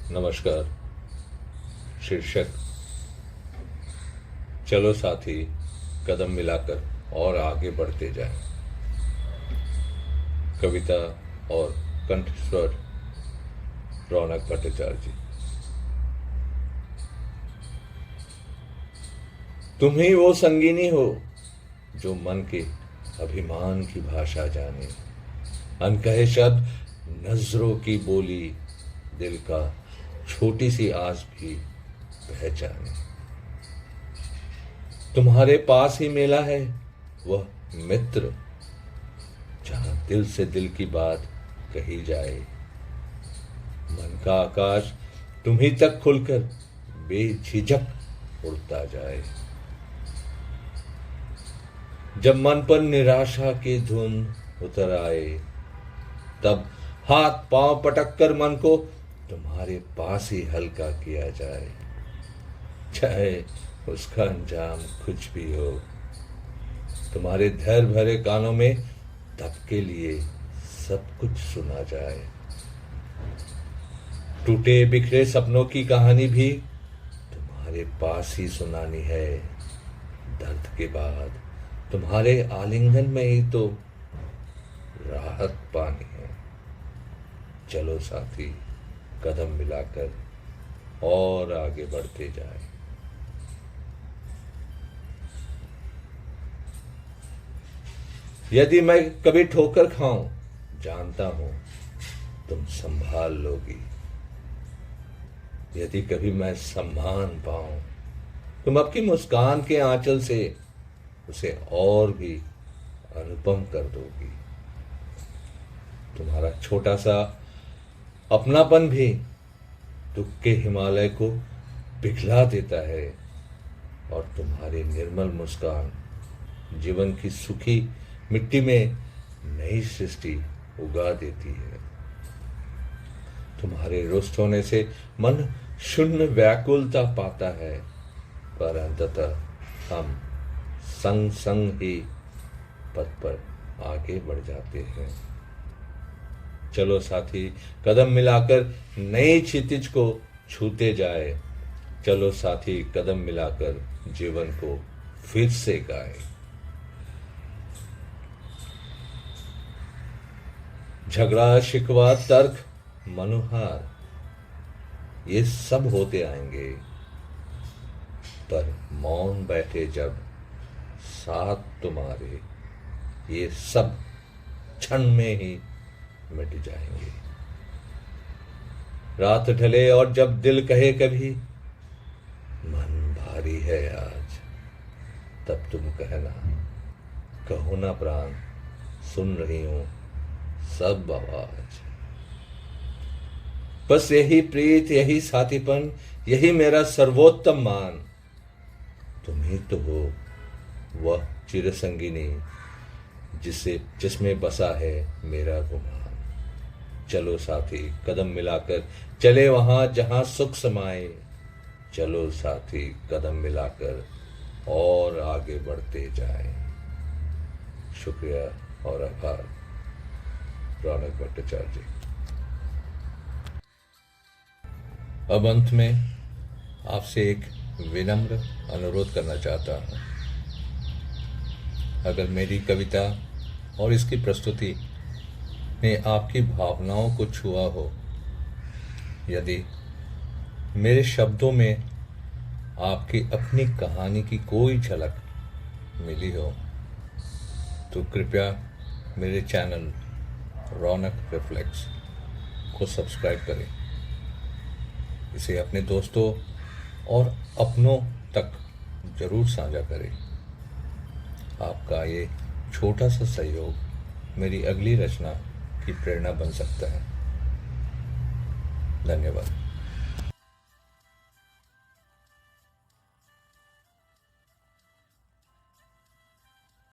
नमस्कार। शीर्षक, चलो साथी कदम मिलाकर और आगे बढ़ते जाएं। कविता और कंठस्वर रौनक भट्टाचार्य जी। तुम ही वो संगीनी हो जो मन के अभिमान की भाषा जाने, अनकहे शब्द, नजरों की बोली, दिल का छोटी सी आस भी पहचाने। तुम्हारे पास ही मेला है वह मित्र, जहां दिल से दिल की बात कही जाए। मन का आकाश तुम्ही तक खुलकर बेझिझक उड़ता जाए। जब मन पर निराशा की धुंध उतर आए, तब हाथ पांव पटक कर मन को तुम्हारे पास ही हल्का किया जाए। चाहे उसका अंजाम कुछ भी हो, तुम्हारे धैर्य भरे कानों में तब के लिए सब कुछ सुना जाए। टूटे बिखरे सपनों की कहानी भी तुम्हारे पास ही सुनानी है। दर्द के बाद तुम्हारे आलिंगन में ही तो राहत पानी है। चलो साथी कदम मिलाकर और आगे बढ़ते जाए। यदि मैं कभी ठोकर खाऊं, जानता हूं तुम संभाल लोगी। यदि कभी मैं सम्मान पाऊं, तुम आपकी मुस्कान के आंचल से उसे और भी अनुपम कर दोगी। तुम्हारा छोटा सा अपनापन भी दुख के हिमालय को पिघला देता है, और तुम्हारी निर्मल मुस्कान जीवन की सूखी मिट्टी में नई सृष्टि उगा देती है। तुम्हारे रुष्ट होने से मन शून्य व्याकुलता पाता है, पर अंततः हम संग संग ही पथ पर आगे बढ़ जाते हैं। चलो साथी कदम मिलाकर नई क्षितिज को छूते जाए। चलो साथी कदम मिलाकर जीवन को फिर से गाए। झगड़ा शिकवा तर्क मनुहार ये सब होते आएंगे, पर मौन बैठे जब साथ तुम्हारे, ये सब क्षण में ही मिट जाएंगे। रात ढले और जब दिल कहे कभी मन भारी है आज, तब तुम कहना, कहो ना प्राण सुन रही हूं सब आवाज। बस यही प्रीत, यही साथीपन, यही मेरा सर्वोत्तम मान। तुम ही तो हो वह चिरसंगिनी जिसमें बसा है मेरा गुमान। चलो साथी कदम मिलाकर चले वहां जहां सुख समाए। चलो साथी कदम मिलाकर और आगे बढ़ते जाएं। शुक्रिया और आभार। रौनक भट्टाचार्य जी। अब अंत में आपसे एक विनम्र अनुरोध करना चाहता हूं। अगर मेरी कविता और इसकी प्रस्तुति ने आपकी भावनाओं को छुआ हो, यदि मेरे शब्दों में आपकी अपनी कहानी की कोई झलक मिली हो, तो कृपया मेरे चैनल रौनक रिफ्लेक्स को सब्सक्राइब करें। इसे अपने दोस्तों और अपनों तक जरूर साझा करें। आपका ये छोटा सा सहयोग मेरी अगली रचना की प्रेरणा बन सकता है। धन्यवाद।